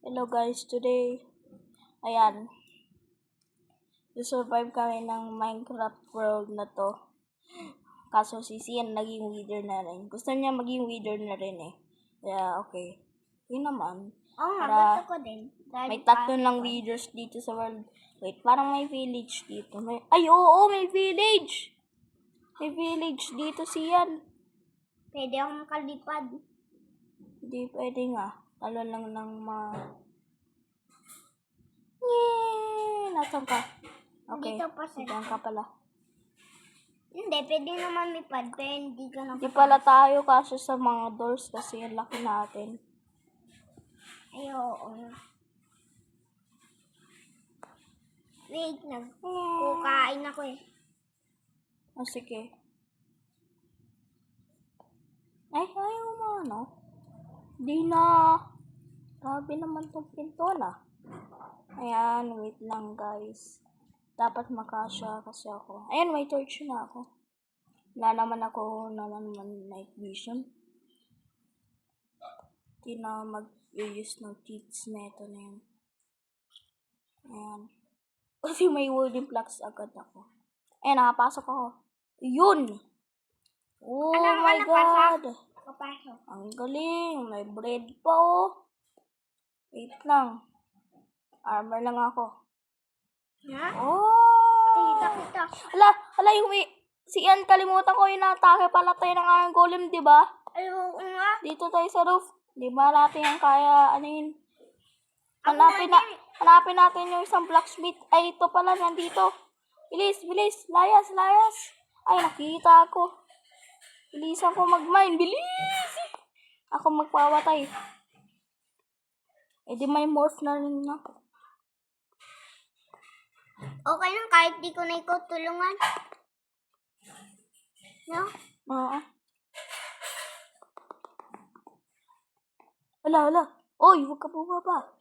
Hello guys, today, ayan, survive kami ng Minecraft world na to. Kaso si Sian naging wither na rin. Gusto niya maging wither na rin eh. Kaya okay. Yun naman. Gusto ko din. May tatlo lang withers dito sa world. Wait, parang may village dito. Ay, oo, may village! May village dito, Sian. Pwede akong makalipad. Hindi pwede nga. Talo lang ng mga... Nasaan ka? Okay, Dito pa sa diyan ka pala. Hindi, pwede naman lipad. Pero hindi ka na. Di pala tayo kaso sa mga doors kasi ang laki natin. Ay, oo. Wait, kukain ako eh. Oh, sige. Ay, ayaw mo ano? Di na. Grabe naman tong pinto na. Ayan, wait lang guys. Dapat makasya kasi ako. Ayan, may torch na ako. Wala naman ako night vision. Hindi na mag-use ng cheats na ito na yun. Ayan. Kasi may wooden blocks agad ako. Ayan, nakapasok ako. Yun! Oh my God! Papasok. Ang galing! May bread pa oh. Wait lang. Armor lang ako. Ha? Oh! Kita. Ala yung si Ian, kalimutan ko yung natake pala tayo ng Iron Golem, di ba? Ay, oo nga. Dito tayo sa roof. Di ba natin yung kaya, ano yun? Hanapin natin yung isang blacksmith. Ay, ito pala, nandito. Bilis. Layas. Ay, nakita ako. Bilisan ko mag-mine. Bilis! Ako magpawatay. Eh, di may morph na rin ako. Okay lang, kahit di ko na ikaw tulungan. No? Oo. Wala. Oy, huwag ka bumaba.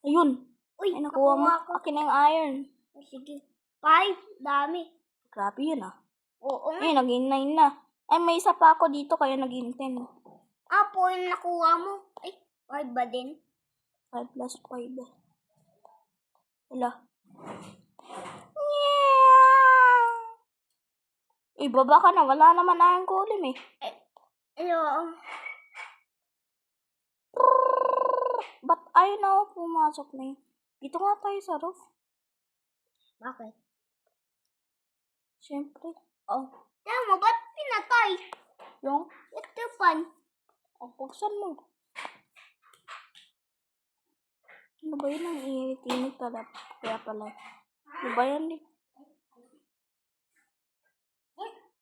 Ayun. Uy, Ay, nakuha mo. ako. Akin na yung iron. Oh, sige. 5, dami. Grabe yun ah. Oo nga. Ay, naging 9 na. Ay, may isa pa ako dito kaya naging 10. Po yung nakuha mo. Ay, 5 ba din? 5 plus 5. Wala. Baba ka na. Wala naman na yung golem eh. Oo. Ba't ayaw na ako pumasok na yun? Dito nga tayo sa roof. Bakit? Siyempre. Oh. Tama mo, ba't pinatay? Yung? Ito pan. Buksan mo. Ano ba yun ang iitinig pala? Kaya pala. Ano ba yan eh?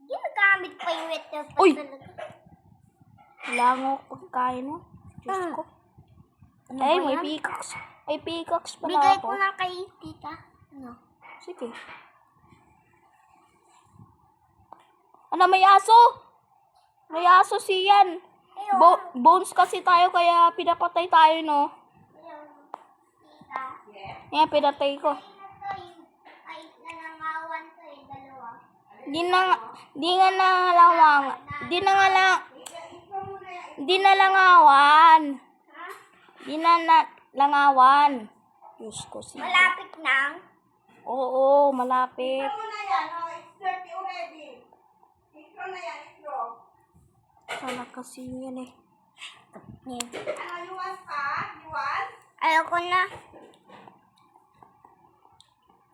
Ginagamit pa yung ito pan Uy! talaga. Wala nga ako pagkain mo. Diyos ko. Ano Ay, ba may yan? pickaxe. May pickaxe pala Bigay ako. ko na kay tita. Ano? Sige. Ano, may aso? May aso siyan. Bones kasi tayo kaya pinapatay tayo, no? Tita. Yan, pinatay ko. Ay, nanangawan to eh, dalawa. Di na langawan. Diyos ko siya. Malapit na. Oo, malapit. Sana kasi yan eh. Ayoko na.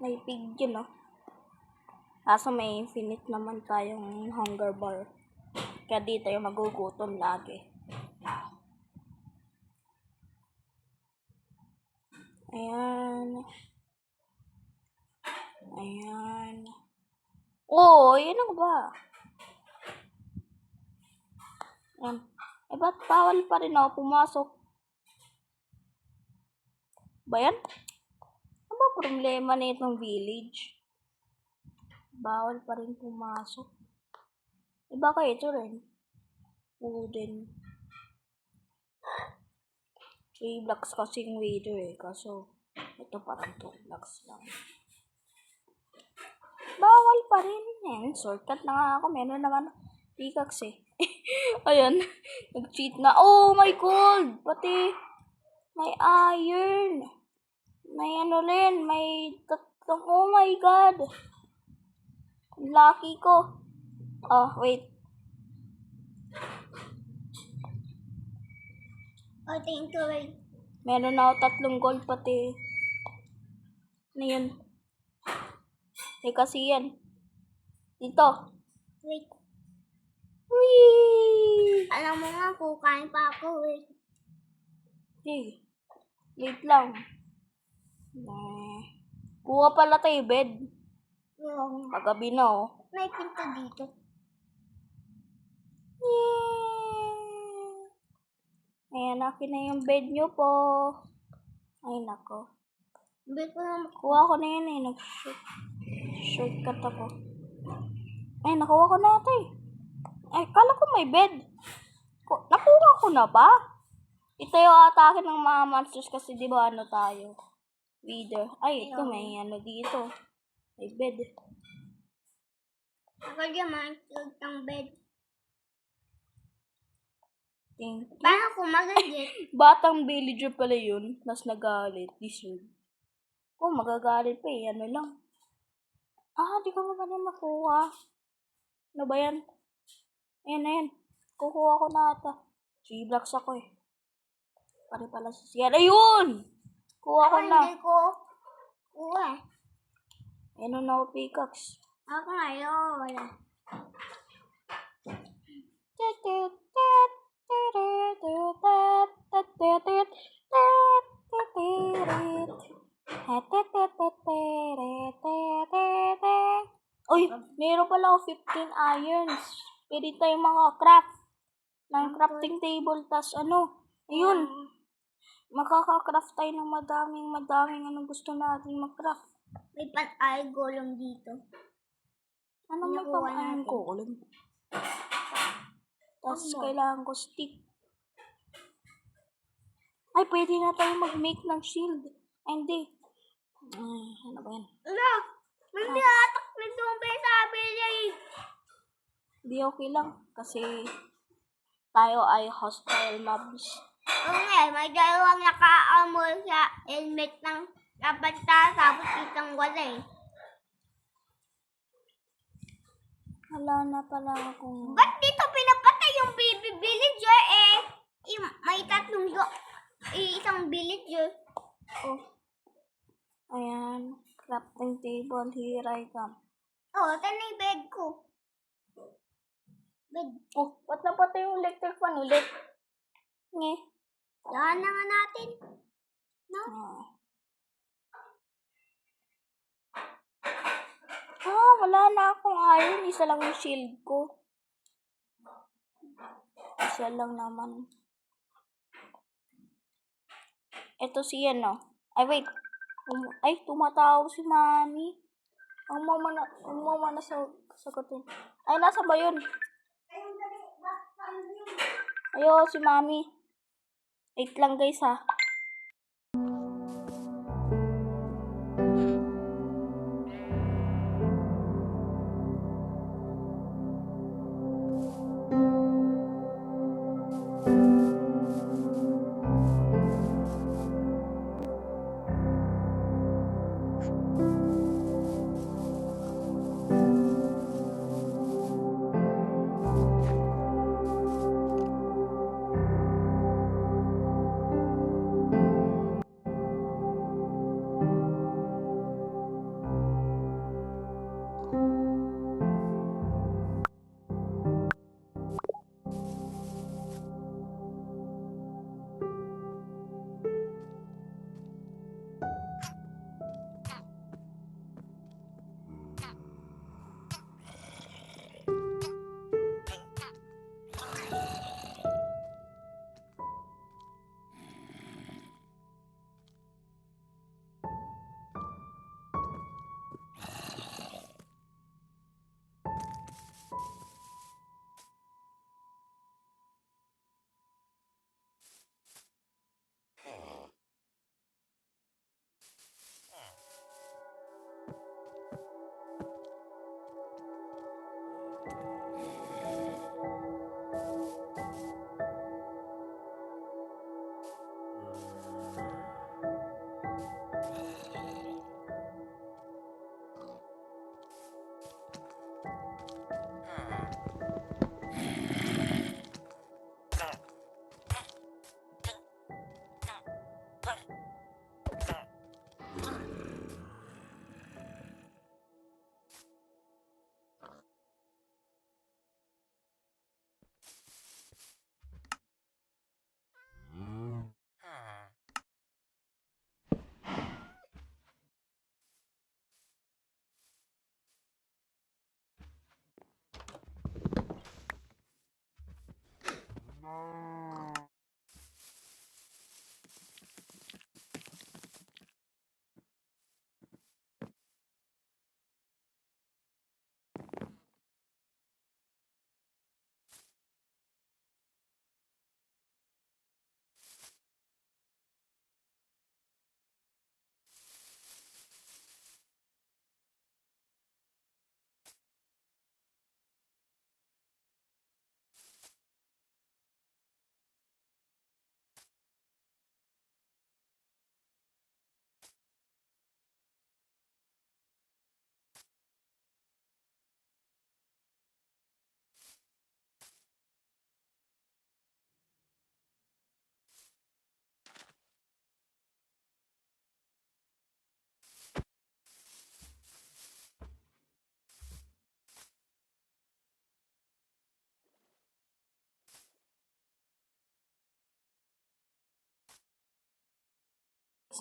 May pig yun, no? Kaso may infinite naman tayong hunger bar. Kaya di tayo magugutom lagi. Ayan. Oh, yun ang ba? Ayan. Eh, ba't bawal pa rin ako pumasok? Ba yan? Ano ba problema na itong village? Bawal pa rin pumasok. Eh, baka ito rin. Wooden. 3 blocks kasi yung wither eh. Kaso, ito parang 2 blocks lang. Bawal pa rin yan. Ayan, shortcut na nga ako. Meron naman pickaxe eh. Ayan, nag-cheat na. Oh my god! Pati may iron. May ano rin, may tatlong. Oh my god! Lucky ko. Oh, wait. Oh, thank you, wait. Meron na ako 3 gold pati. Ano yun? Kasi yan. Dito. Wait. Whee! Alam mo nga, kukain pa ako, wait. Okay. Wait lang. Kuha pala tayo bed. Yung, Pagabi na oh. may pinto dito. Ayan, akin na yung bed nyo po. Ay, nako. Hindi ko na Kuha ko na yun eh. Shortcut ako. Ay, nakuha ko na ito eh. Ay, kala ko may bed. Nakuha ko na ba? Ito yung atake ng mga monsters kasi di ba ano tayo? Wither. Ay, ito may ano dito. May bed. ako naman ng bed. Thank you. Paano ko magagit? Batang villager pala yun. Tapos nagalit. Deserve. Oh, magagalit pa eh. Ano lang. Di ko ba na makuha? Ano ba yan? Ayan, ayan. Kukuha ko na ata. 3 blocks ako eh. Pare pala sa siyan. Ayun! Kuha ko Ako na. hindi ko. Uwe. Ayun na ako pickaxe. Ako ngayon. Uy, meron pala ako 15 irons. Pwede tayong craft ng crafting table. Tas ano, ayun, makaka-craft tayo ng madaming anong gusto natin mag-craft. May pan-ay golong dito. Ano may Nakuha pamain natin. ko ulit. Tapos kailangan ko stick. Ay, pwede na tayo mag-make ng shield. Ay, hindi. Ano ba yan? Ala! May nilatak na zombie sa village! Hindi okay lang. Kasi tayo ay hostile mobs. Oo nga, may dalawang naka-armor sa helmet ng kapata tapos isang wala eh. Wala na pala akong... Ba't dito pinapatay yung baby villager eh? May isang villager. Oh. Ayan. Crafting table. Here I come. Oh, ito na yung bed ko. Bed. Oh, ba't napatay yung electric fan ulit? Nge. Yan na nga natin. No? Wala na akong iron. Isa lang yung shield ko. Isa lang naman. Ito si ano. Ay, wait. Ay, tumatawag si Mami. Ang mama na sagutin. Ay, nasa ba yun? Ayo, si Mami. Wait lang guys ha.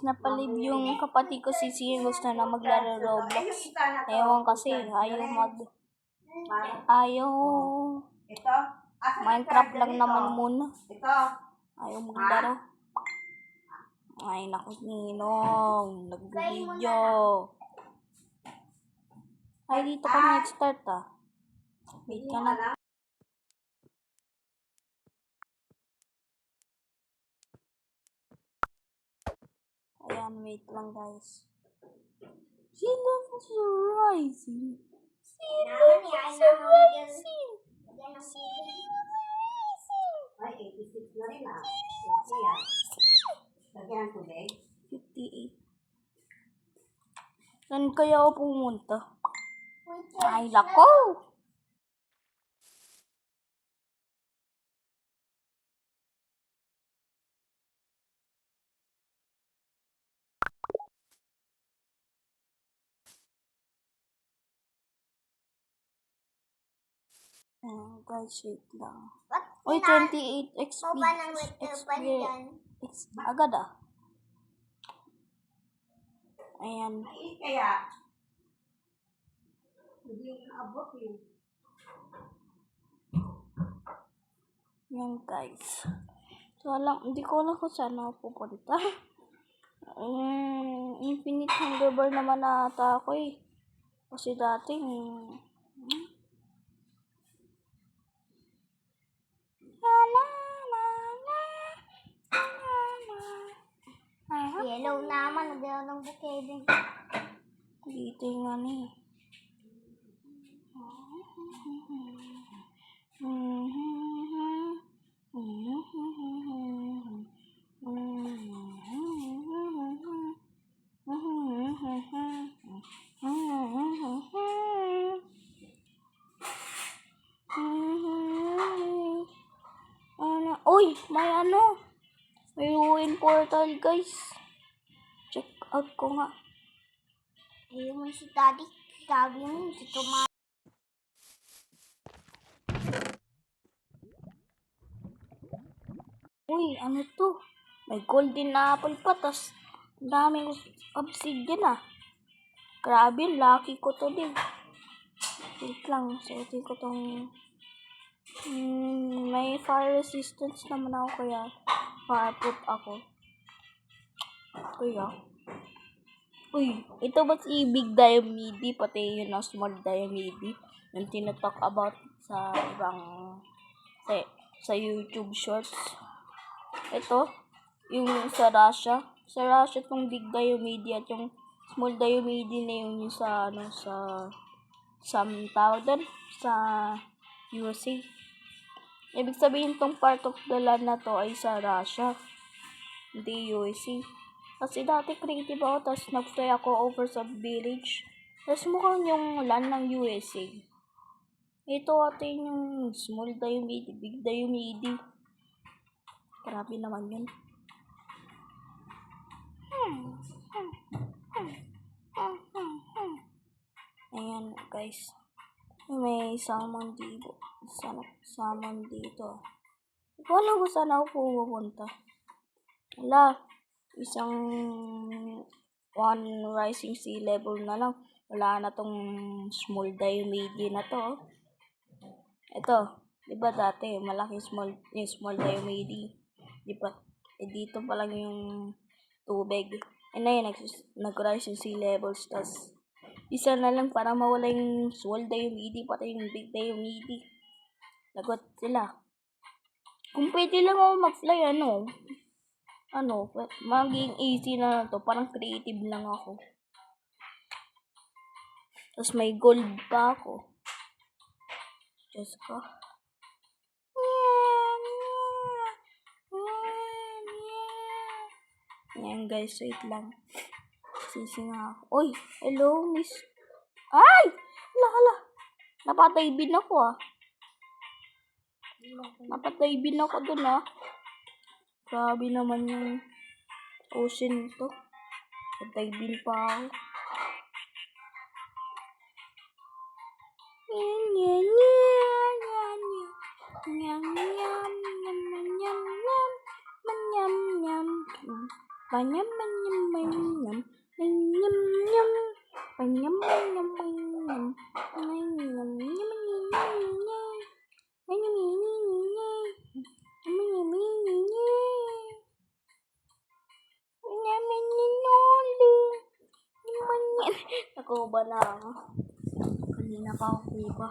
Napalib yung kapatid ko si Sirius na maglaro Roblox. Ewan kasi, ayaw Ito? Minecraft lang naman muna. Ito? Ayaw maglaro. Ay, naku, Ninong. Nag-video. Ay, dito ka nag-start ah. Wait ka na. Ayan, wait lang guys. Sea levels are rising. Sea levels are rising. Sea levels are rising. Ay, 86 na rin ah. Okay ah. Lagyan ng tubig. 58. Saan kaya ako pumunta? Ay, lako! Guys, wait lang. What? Uy, 28 XP. Mo ba ng pa dyan? Agad ah. Ayan. Ay, kaya. Hindi naabot eh. Yan guys. So, hindi ko alam kung saan ako pupunta. Infinite Hunger Bar naman ata ako eh. Kasi dating... Yellow naman. Nagdala ng bouquet din. Dito yung ano eh. Uy, may ano. May ruin portal guys. Check out ko nga. Ayaw mo si daddy. Sabi mo, si Tuma. Uy, ano to? May golden apple pa, tas daming obsidian ah. Grabe, lucky ko to din. Wait lang, suotin ko tong... may fire resistance naman ako kaya fireproof ako. Kuya. Uy, ito ba si Big Diomede? Pati yun ang Small Diomede. Yung tinatalk about sa ibang... sa YouTube shorts. Ito, yung sa Russia. Sa Russia itong Big Diomede at yung Small Diomede na yung sa tawag doon, sa USA. Ibig sabihin tong part of the land na to ay sa Russia, hindi USA. Kasi dati creative ako, tapos nag-fly ako over sa village. Tapos mukhang yung land ng USA. Ito atin yung Small Diomede, Big Diomede. Grabe naman yun. Ayan guys. May salmon dito. Salmon dito. Wala ko saan ako pupunta. Wala. Isang one rising sea level na lang. Wala na tong Small Diomede na to. Ito. Diba dati, malaki yung small Diomede. Diba? Eh, dito pa lang yung tubig. Eh, na yun, nag-rise yung sea levels. Tas, isa na lang para mawala yung small Diomede, pati yung big Diomede. Lagot sila. Kung pwede lang ako mag-fly, maging easy na to. Parang creative lang ako. Tapos may gold pa ako. Diyos ko. Ayan guys, wait lang. Sisi nga ako. Uy, hello miss. Ay! Hala. Napatay bin ako Napatay bin ako dun Grabe naman yung ocean to. Patay bin pa ako. Nakuba na ako. Kanina pa ako kuba.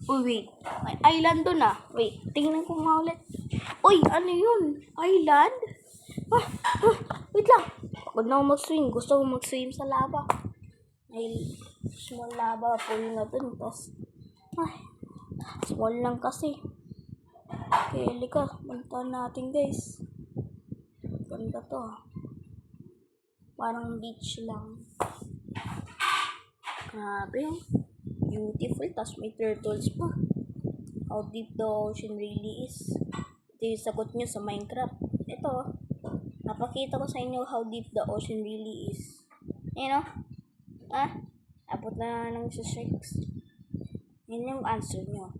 Uy, wait. May island dun Wait, tingnan ko nga ulit. Uy, ano yun? Island? Wait lang. Pagod na ako mag-swim. Gusto ko mag-swim sa lava. May small lava pool na dun. Tapos, small lang kasi. Okay, halika. Punta natin guys. Ganda to Parang beach lang. Grabe. Beautiful. Tapos may turtles pa. How deep the ocean really is. Ito yung sagot nyo sa Minecraft. Ito. Napakita ko sa inyo how deep the ocean really is. Abot na ng sharks. Yun yung answer nyo.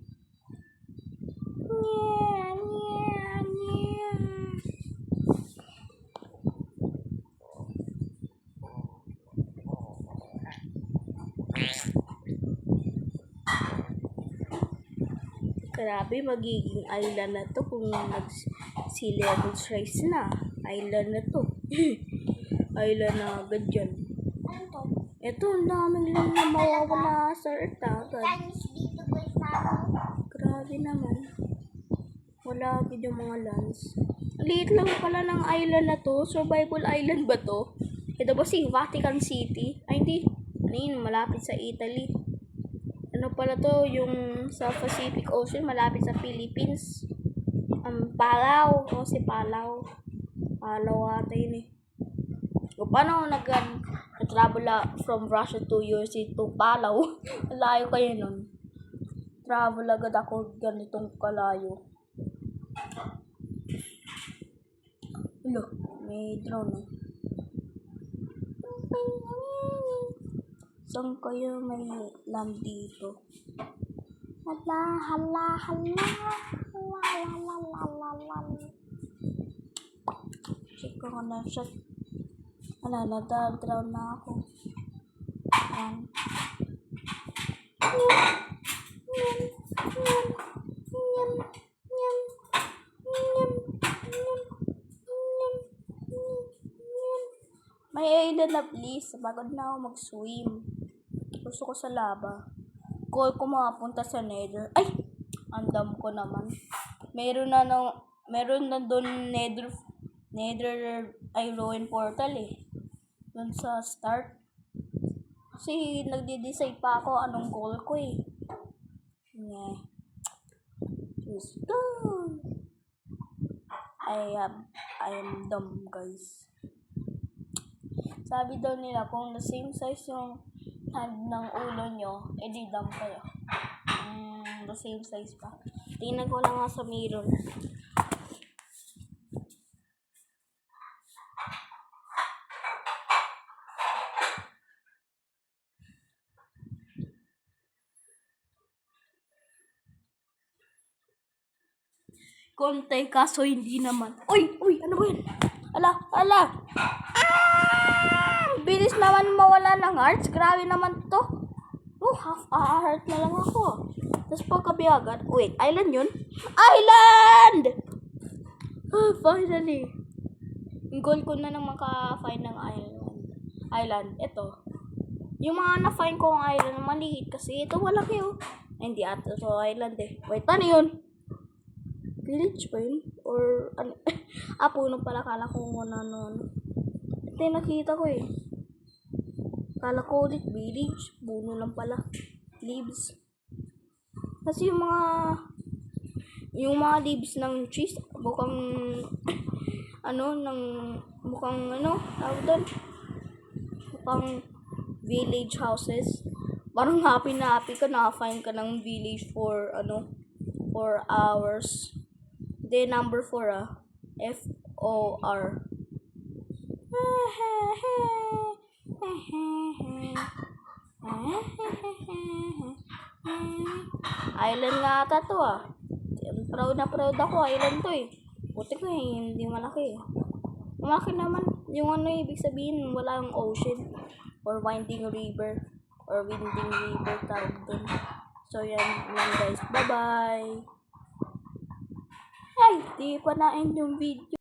Grabe, magiging island na to kung sea levels rise na. Island na to. Island na agad yan. Ano to? Ito, ang daming lang na mawawala sa earth agad. Chinese dito guys na Grabe naman. Wala agad yung mga lands. Liit lang pala ng island na to. Survival island ba to? Ito ba si Vatican City? Ay, hindi. Ano yun? Malapit sa Italy. Ano pala to? Yung sa Pacific Ocean, malapit sa Philippines. Palau. Si Palau. Palau ata yun O, paano nag-travel from Russia to USA to Palau? Malayo kayo nun. Travel agad ako ganitong kalayo. Hello, may drone Saan kayo may land dito? Hala. Check ko na shot. Nada-drown na ako. May island na please. Pagod na ako mag-swim. Gusto ko sa lava. Goal ko makapunta sa nether. Ay! Andam ko naman. Meron na doon nether ruin portal Doon sa start. Kasi nagde-decide pa ako anong goal ko Let's go! I am dumb guys. Sabi daw nila kung the same size yung hand ng ulo nyo, edi dumb kayo. The same size pa. Tingnan ko lang nga sa mirror. Konti kaso hindi naman. Uy! Ano ba yun? Ala! Bilis naman mawala ng hearts. Grabe naman to. Half a heart na lang ako. Tapos pagkabiyagan, wait, island yun? Island! Ah, finally. Yung goal ko na nang maka-find ng island. Ito. Yung mga na-find ko ang island, maliit kasi. Ito malaki oh. Ay, hindi ata ito island eh. Wait, ano yun? Village ba yun? Or ano? Puno pala. Kala ko ano. Ito yung nakita ko eh. Kala ko ulit village. Puno lang pala. Leaves. Kasi yung mga leaves ng trees, mukhang tawag doon? Mukhang village houses. Parang happy na happy ka, naka-find ka ng village for 4 hours. Then number 4 F-O-R. Island nga ata to Proud na proud ako, island to eh. Buti ko hindi malaki eh. Malaki naman. Yung ibig sabihin, walang ocean or winding river tawag dun. So yan lang guys. Bye-bye! Ay, di pa na-end yung video.